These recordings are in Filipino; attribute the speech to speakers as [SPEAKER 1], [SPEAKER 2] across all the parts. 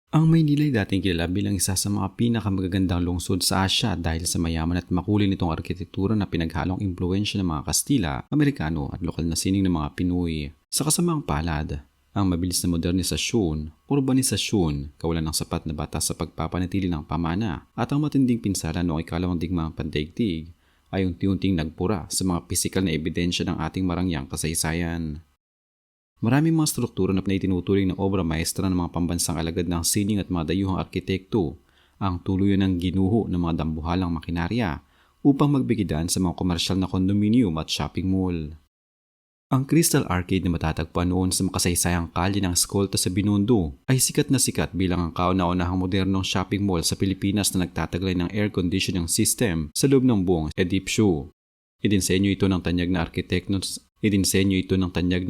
[SPEAKER 1] Ang Maynila ay dating kilala bilang isa sa mga pinakamagagandang lungsod sa Asya dahil sa mayaman at makulay nitong arkitektura na pinaghalong impluwensya ng mga Kastila, Amerikano at lokal na sining ng mga Pinoy. Sa kasamaang palad, ang mabilis na modernisasyon, urbanisasyon, kawalan ng sapat na batas sa pagpapanatili ng pamana at ang matinding pinsala noong ikalawang digmaang pandaigdig ay unti-unting nagpura sa mga pisikal na ebidensya ng ating marangyang kasaysayan. Maraming mga struktura na itinuturing ng obra maestra ng mga pambansang alagad ng sining at mga dayuhang arkitekto ang tuluyan ng ginuho ng mga dambuhalang makinarya upang magbigidaan sa mga komersyal na kondominium at shopping mall. Ang Crystal Arcade na matatagpuan noon sa makasaysayang kalye ng Escolta sa Binondo ay sikat na sikat bilang ang kauna-unahang modernong shopping mall sa Pilipinas na nagtataglay ng air conditioning system sa loob ng buong edipsyo. Idinsenyo ito ng tanyag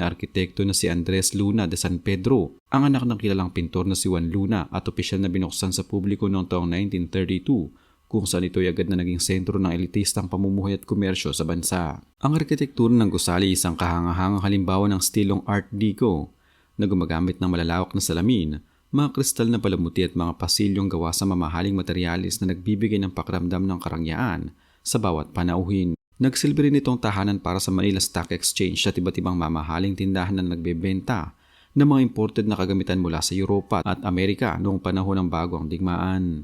[SPEAKER 1] na arkitekto na si Andres Luna de San Pedro, ang anak ng kilalang pintor na si Juan Luna at opisyal na binuksan sa publiko noong taong 1932 kung saan ito'y agad na naging sentro ng elitistang pamumuhay at komersyo sa bansa. Ang arkitektura ng gusali isang kahangahangang halimbawa ng stilong Art Deco na gumagamit ng malalawak na salamin, mga kristal na palamuti at mga pasilyong gawa sa mamahaling materyales na nagbibigay ng pakiramdam ng karangyaan sa bawat panauhin. Nagsilbi rin itong tahanan para sa Manila Stock Exchange at iba't ibang mamahaling tindahan na nagbebenta ng mga imported na kagamitan mula sa Europa at Amerika noong panahon ng bagong digmaan.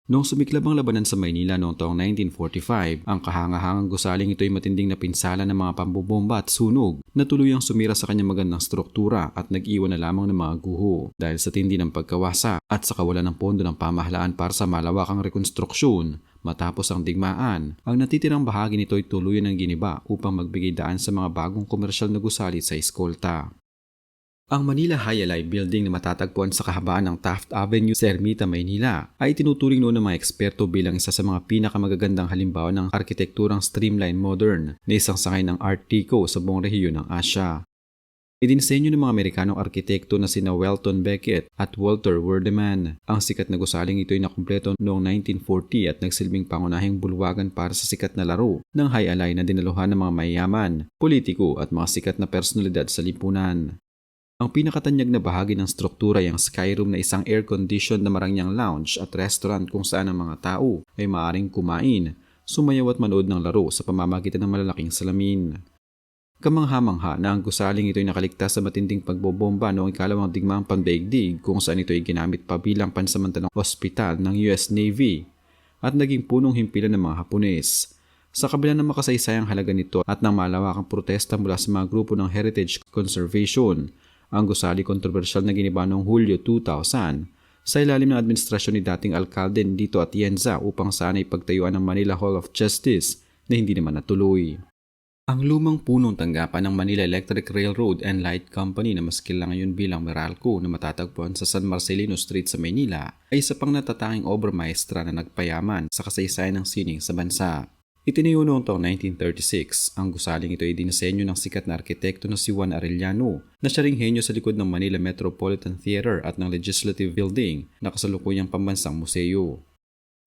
[SPEAKER 1] Noong sumiklab ang labanan sa Maynila noong taong 1945, ang kahangahangang gusaling ito ay matinding napinsala ng mga pambobomba at sunog na tuluyang sumira sa kanyang magandang struktura at nag-iwan na lamang ng mga guho dahil sa tindi ng pagkawasa at sa kawalan ng pondo ng pamahalaan para sa malawakang rekonstruksyon. Matapos ang digmaan, ang natitirang bahagi nito ay tuluyan ng giniba upang magbigay daan sa mga bagong komersyal na gusali sa Escolta. Ang Manila High Alay Building na matatagpuan sa kahabaan ng Taft Avenue sa Ermita, Maynila ay tinuturing noon ng mga eksperto bilang isa sa mga pinakamagagandang halimbawa ng arkitekturang streamline modern na isang sangay ng Art Deco sa buong rehiyon ng Asya. Idinsenyo ng mga Amerikanong arkitekto na sina Welton Becket at Walter Werdeman. Ang sikat na gusaling ito ay nakumpleto noong 1940 at nagsilbing pangunahing bulwagan para sa sikat na laro ng high alay na dinaluhan ng mga mayayaman, politiko at mga sikat na personalidad sa lipunan. Ang pinakatanyag na bahagi ng struktura ay ang Skyroom na isang air-conditioned na marangyang lounge at restaurant kung saan ang mga tao ay maaaring kumain, sumayaw at manood ng laro sa pamamagitan ng malalaking salamin. Kamangha-mangha na ang gusaling ito ay nakaligtas sa matinding pagbobomba noong ikalawang digmaang pandaigdig kung saan ito ay ginamit pa bilang pansamantalang ospital ng US Navy at naging punong himpilan ng mga Hapones. Sa kabila ng makasaysayang halaga nito at ng malawakang protesta mula sa mga grupo ng heritage conservation, ang gusali kontrobersyal na giniba noong Hulyo 2000 sa ilalim ng administrasyon ni dating alkalde Dito Atienza upang sana'y pagtayuan ng Manila Hall of Justice na hindi naman natuloy. Ang lumang punong tanggapan ng Manila Electric Railroad and Light Company na mas kilala ngayon bilang Meralco na matatagpuan sa San Marcelino Street sa Maynila ay isa pang natatanging obra maestra na nagpayaman sa kasaysayan ng sining sa bansa. Itinayo noong taong 1936, ang gusaling ito ay dinisenyo ng sikat na arkitekto na si Juan Arellano na siya ring henyo sa likod ng Manila Metropolitan Theater at ng Legislative Building na kasalukuyang pambansang museo.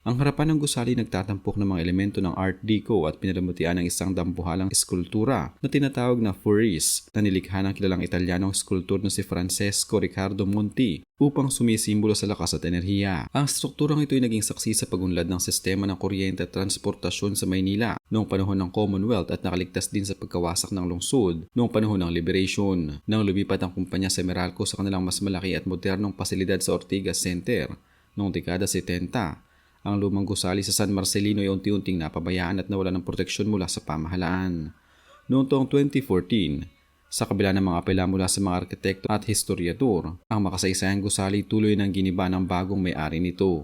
[SPEAKER 1] Ang harapan ng gusali nagtatampok ng mga elemento ng Art Deco at pinalamutian ng isang dambuhalang eskultura na tinatawag na Fouris na nilikha ng kilalang Italianong eskultor na si Francesco Riccardo Monti upang sumisimbolo sa lakas at enerhiya. Ang strukturang ito ay naging saksi sa pagunlad ng sistema ng kuryente at transportasyon sa Maynila noong panahon ng Commonwealth at nakaligtas din sa pagkawasak ng lungsod noong panahon ng Liberation. Nang lumipat ang kumpanya sa Meralco sa kanilang mas malaki at modernong pasilidad sa Ortigas Center noong dekada 70, ang lumang gusali sa San Marcelino ay unti-unting napabayaan at nawala ng proteksyon mula sa pamahalaan. Noong taong 2014, sa kabila ng mga apela mula sa mga arkitekto at historiador, ang makasaysayang gusali tuloy ng giniba ng bagong may-ari nito.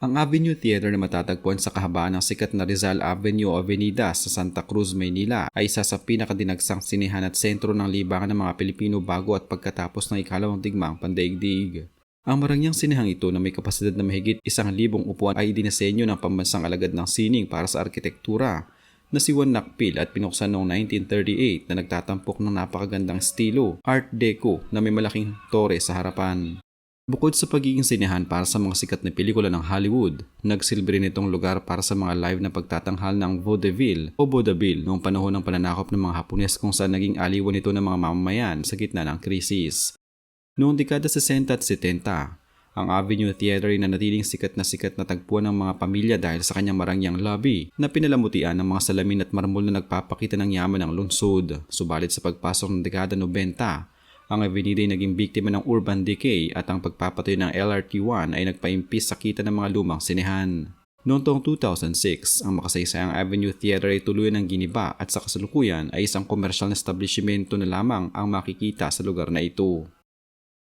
[SPEAKER 1] Ang Avenue Theater na matatagpuan sa kahabaan ng sikat na Rizal Avenue o Avenida sa Santa Cruz, Maynila ay isa sa pinakadinagsang sinehan at sentro ng libangan ng mga Pilipino bago at pagkatapos ng ikalawang digmaang pandaigdig. Ang marangyang sinehang ito na may kapasidad na mahigit 1,000 upuan ay dinisenyo ng pambansang alagad ng sining para sa arkitektura na si Juan Nakpil at pinuksan noong 1938 na nagtatampok ng napakagandang estilo, Art Deco na may malaking tore sa harapan. Bukod sa pagiging sinehan para sa mga sikat na pelikula ng Hollywood, nagsilbi rin itong lugar para sa mga live na pagtatanghal ng vaudeville o vaudeville noong panahon ng pananakop ng mga Hapones kung saan naging aliwan ito ng mga mamamayan sa gitna ng krisis. Noong dekada 60 at 70, Ang Avenue Theater ay nanatiling sikat na tagpuan ng mga pamilya dahil sa kanyang marangyang lobby na pinalamutian ng mga salamin at marmol na nagpapakita ng yaman ng lungsod. Subalit sa pagpasok ng dekada 90, ang avenida ay naging biktima ng urban decay at ang pagpapatayo ng LRT1 ay nagpaimpis sa kita ng mga lumang sinehan. Noong taong 2006, ang makasaysayang Avenue Theater ay tuluyan ng giniba at sa kasalukuyan ay isang komersyal na establishmento na lamang ang makikita sa lugar na ito.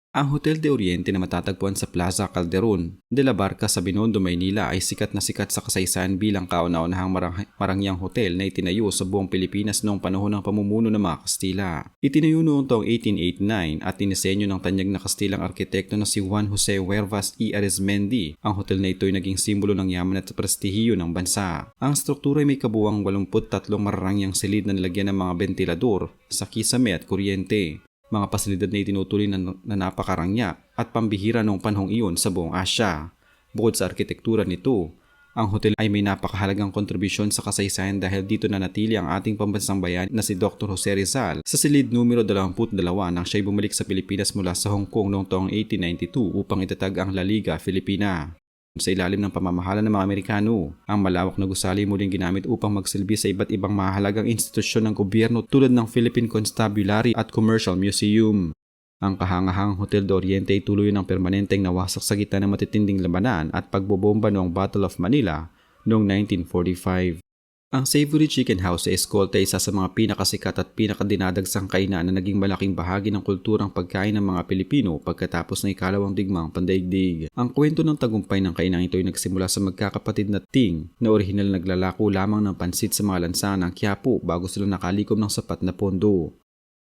[SPEAKER 1] Ang Hotel de Oriente na matatagpuan sa Plaza Calderon de la Barca sa Binondo, Maynila ay sikat na sikat sa kasaysayan bilang kauna-unahang marangyang hotel na itinayo sa buong Pilipinas noong panahon ng pamumuno ng mga Kastila. Itinayo noong taong 1889 at tinisenyo ng tanyag na Kastilang arkitekto na si Juan Jose Huervas y Arizmendi. Ang hotel na ito ay naging simbolo ng yaman at prestihiyo ng bansa. Ang struktura ay may kabuuang 83 mararangyang silid na nilagyan ng mga bentilador, sa kisame at kuryente. Mga pasilidad na itinutuloy na napakarangya at pambihira noong panahong iyon sa buong Asya. Bukod sa arkitektura nito, ang hotel ay may napakahalagang kontribusyon sa kasaysayan dahil dito nanatili ang ating pambansang bayani na si Dr. Jose Rizal sa silid numero 22 nang siya'y bumalik sa Pilipinas mula sa Hong Kong noong taong 1892 upang itatag ang La Liga Filipina. Sa ilalim ng pamamahala ng mga Amerikano, ang malawak na gusali muling ginamit upang magsilbi sa iba't ibang mahalagang institusyon ng gobyerno tulad ng Philippine Constabulary at Commercial Museum. Ang kahangahang Hotel de Oriente ay tuloy ng permanenteng nawasak sa gitna ng matitinding labanan at pagbobomba noong Battle of Manila noong 1945. Ang Savory Chicken House sa Escolta ay isa sa mga pinakasikat at pinakadinadagsang kainan na naging malaking bahagi ng kulturang pagkain ng mga Pilipino pagkatapos ng ikalawang digmaang pandaigdig. Ang kwento ng tagumpay ng kainang ito ay nagsimula sa magkakapatid na Ting na orihinal naglalako lamang ng pansit sa mga lansangan ng Quiapo bago sila nakalikom ng sapat na pondo.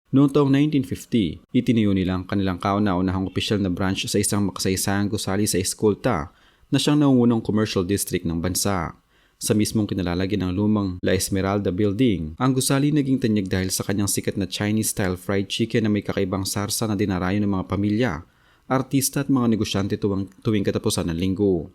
[SPEAKER 1] Noong taong 1950, itinayo nila ang kanilang kauna-unahang opisyal na branch sa isang makasaysayang gusali sa Escolta na siyang nangungunang commercial district ng bansa. Sa mismong kinalalagyan ng lumang La Esmeralda Building, ang gusali naging tanyag dahil sa kanyang sikat na Chinese-style fried chicken na may kakaibang sarsa na dinarayo ng mga pamilya, artista at mga negosyante tuwing katapusan ng linggo.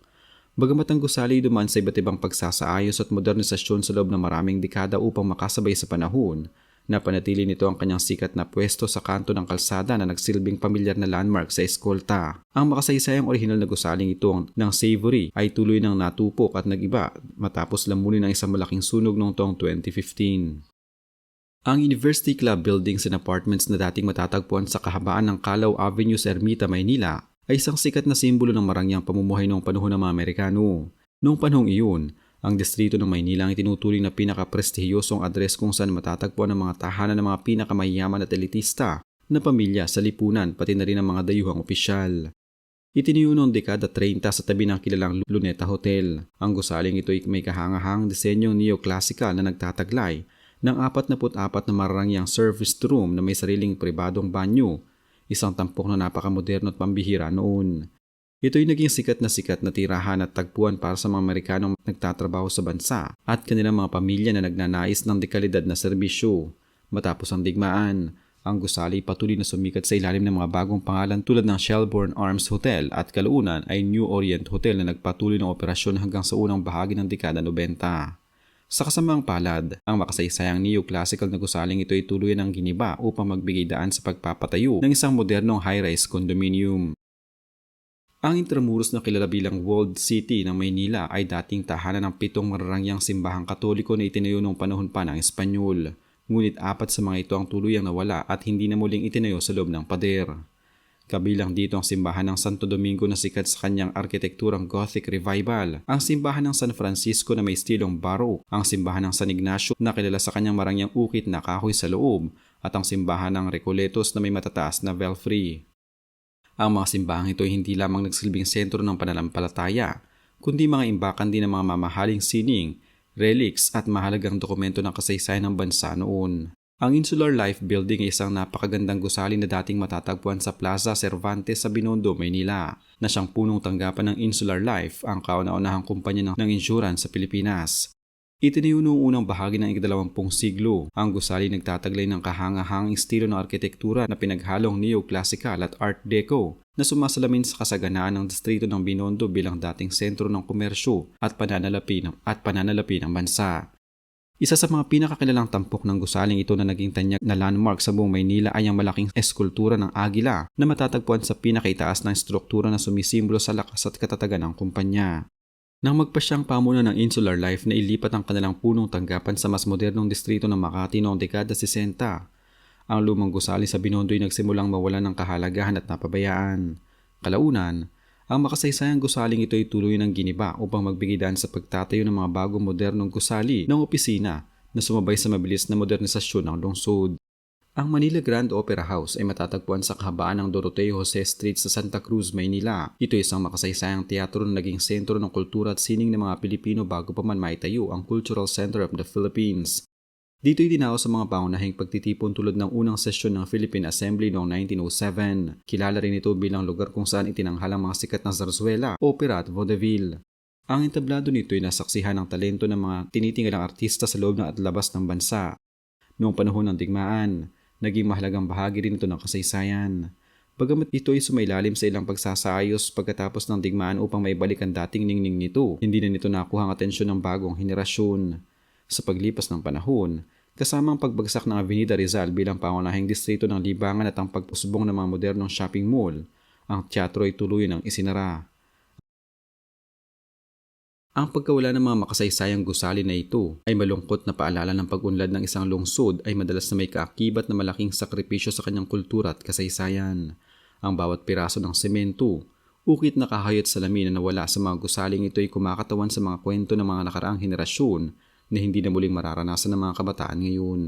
[SPEAKER 1] Bagamat ang gusali dumaan sa iba't ibang pagsasaayos at modernisasyon sa loob ng maraming dekada upang makasabay sa panahon, napanatili nito ang kanyang sikat na pwesto sa kanto ng kalsada na nagsilbing pamilyar na landmark sa Escolta. Ang makasaysayang orihinal na gusaling ito ng Savory ay tuloy ng natupok at nagiba matapos lamunin ng isang malaking sunog noong taong 2015. Ang University Club Buildings and Apartments na dating matatagpuan sa kahabaan ng Calao Avenue sa Ermita, Maynila ay isang sikat na simbolo ng marangyang pamumuhay noong panahon ng mga Amerikano. Noong panahong iyon, ang distrito ng Maynila ang itinuturing na pinaka-prestihiyosong adres kung saan matatagpuan ang mga tahanan ng mga pinakamayaman at elitista na pamilya sa lipunan pati na rin ang mga dayuhang opisyal. Itinayo noong dekada 30 sa tabi ng kilalang Luneta Hotel. Ang gusaling ito ay may kahangahang disenyong neoclassical na nagtataglay ng 44 na mararangyang service room na may sariling pribadong banyo, isang tampok na napakamoderno at pambihira noon. Ito ay naging sikat na tirahan at tagpuan para sa mga Amerikanong nagtatrabaho sa bansa at kanilang mga pamilya na nagnanais ng dekalidad na serbisyo. Matapos ang digmaan, ang gusali patuloy na sumikat sa ilalim ng mga bagong pangalan tulad ng Shelbourne Arms Hotel at kalaunan ay New Orient Hotel na nagpatuloy ng operasyon hanggang sa unang bahagi ng dekada 90. Sa kasamaang palad, ang makasaysayang neoclassical na gusaling ito ay tuloy ng giniba upang magbigay daan sa pagpapatayo ng isang modernong high-rise condominium. Ang Intramuros na kilala bilang Walled City ng Maynila ay dating tahanan ng 7 mararangyang simbahang Katoliko na itinayo noong panahon pa ng Espanyol. Ngunit 4 sa mga ito ang tuluyang nawala at hindi na muling itinayo sa loob ng pader. Kabilang dito ang simbahan ng Santo Domingo na sikat sa kanyang arkitekturang Gothic Revival, ang simbahan ng San Francisco na may estilong Baroque, ang simbahan ng San Ignacio na kilala sa kanyang marangyang ukit na kahoy sa loob, at ang simbahan ng Recoletos na may matataas na belfry. Ang mga simbahang ito ay hindi lamang nagsilbing sentro ng pananampalataya, kundi mga imbakan din ng mga mamahaling sining, relics at mahalagang dokumento ng kasaysayan ng bansa noon. Ang Insular Life Building ay isang napakagandang gusali na dating matatagpuan sa Plaza Cervantes sa Binondo, Maynila, na siyang punong tanggapan ng Insular Life, ang kauna-unahang kumpanya ng insurance sa Pilipinas. Itinayo noong unang bahagi ng 20 siglo, ang gusali nagtataglay ng kahangahang estilo ng arkitektura na pinaghalong neoclassical at art deco na sumasalamin sa kasaganaan ng distrito ng Binondo bilang dating sentro ng komersyo at pananalapi ng bansa. Isa sa mga pinakakilalang tampok ng gusaling ito na naging tanyag na landmark sa buong Maynila ay ang malaking eskultura ng agila na matatagpuan sa pinakaitaas ng struktura na sumisimbolo sa lakas at katatagan ng kumpanya. Nang magpasyang pamuno ng Insular Life na ilipat ang kanilang punong tanggapan sa mas modernong distrito ng Makati noong dekada 60, ang lumang gusali sa Binondo'y nagsimulang mawalan ng kahalagahan at napabayaan. Kalaunan, ang makasaysayang gusaling ito ay tuloy ng giniba upang magbigay daan sa pagtatayo ng mga bagong modernong gusali ng opisina na sumabay sa mabilis na modernisasyon ng lungsod. Ang Manila Grand Opera House ay matatagpuan sa kahabaan ng Doroteo Jose Street sa Santa Cruz, Maynila. Ito ay isang makasaysayang teatro na naging sentro ng kultura at sining ng mga Pilipino bago pa man maitayo ang Cultural Center of the Philippines. Dito'y dinao sa mga pangunahing pagtitipon tulad ng unang sesyon ng Philippine Assembly noong 1907. Kilala rin ito bilang lugar kung saan itinanghal ang mga sikat na zarzuela, opera at vaudeville. Ang entablado nito ay nasaksihan ng talento ng mga tinitingala artista sa loob at labas ng bansa. Noong panahon ng digmaan, naging mahalagang bahagi rin ito ng kasaysayan. Bagamat ito ay sumailalim sa ilang pagsasayos pagkatapos ng digmaan upang maibalik ang dating ningning nito, hindi na nito nakuha ang atensyon ng bagong henerasyon. Sa paglipas ng panahon, kasama ang pagbagsak ng Avenida Rizal bilang pangunahing distrito ng libangan at ang pagpusbong ng mga modernong shopping mall, ang teatro ay tuluyan ng isinara. Ang pagkawala ng mga makasaysayang gusali na ito ay malungkot na paalala ng pag-unlad ng isang lungsod ay madalas na may kaakibat na malaking sakripisyo sa kanyang kultura at kasaysayan. Ang bawat piraso ng semento, ukit na kahayot salamin na nawala sa mga gusaling ito ay kumakatawan sa mga kwento ng mga nakaraang henerasyon na hindi na muling mararanasan ng mga kabataan ngayon.